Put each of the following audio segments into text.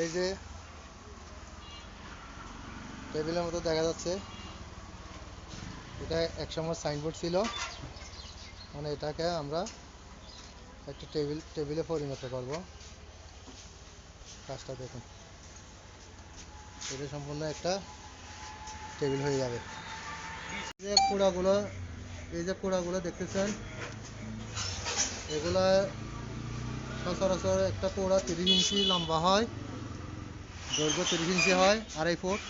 এই যে টেবিলের মতো দেখা যাচ্ছে, এটা একসময় সাইনবোর্ড ছিল, মানে এটাকে আমরা একটা টেবিলে পরিণত করব। কাজটা দেখুন, এটা সম্পূর্ণ একটা টেবিল হয়ে যাবে। যে কুড়াগুলো এই যে কুড়াগুলো দেখতেছেন, এগুলা সচরাচর একটা কুড়া 30 ইঞ্চি লম্বা হয়, দৈর্ঘ্য 30 ইঞ্চি হয়, 2.5 ফুট।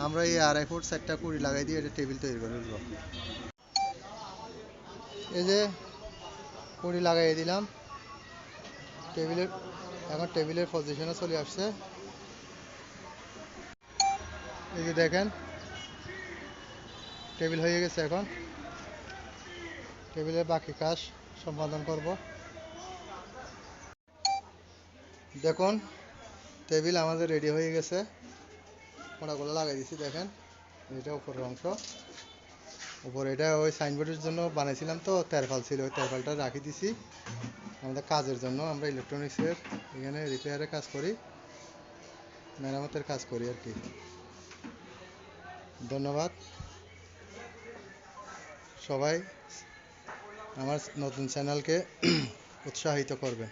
আমরা এই 2.5 ফুট 4টা কুড়ি লাগাই দিয়ে এটা টেবিল তৈরি করে দেবো। এই যে কুড়ি লাগাই দিলাম টেবিলের, এখন টেবিলের পজিশনে চলে আসছে। এই যে দেখেন, টেবিল হয়ে গেছে। এখন টেবিলের বাকি কাজ সম্পাদন করব। দেখুন, টেবিল আমাদের রেডি হয়ে গেছে। কোনাগুলো লাগাই দিছি, দেখেন এটা উপরের অংশ। উপরে এটা ওই সাইনবোর্ডের জন্য বানাইছিলাম, তো তেরপাল ছিল, ওই তেরপালটা রাখি দিছি আমাদের কাজের জন্য। আমরা ইলেকট্রনিক্সের এখানে রিপেয়ারের কাজ করি, মেরামতের কাজ করি আর কি। ধন্যবাদ। সবাই আমার নতুন চ্যানেলকে উৎসাহিত করবেন।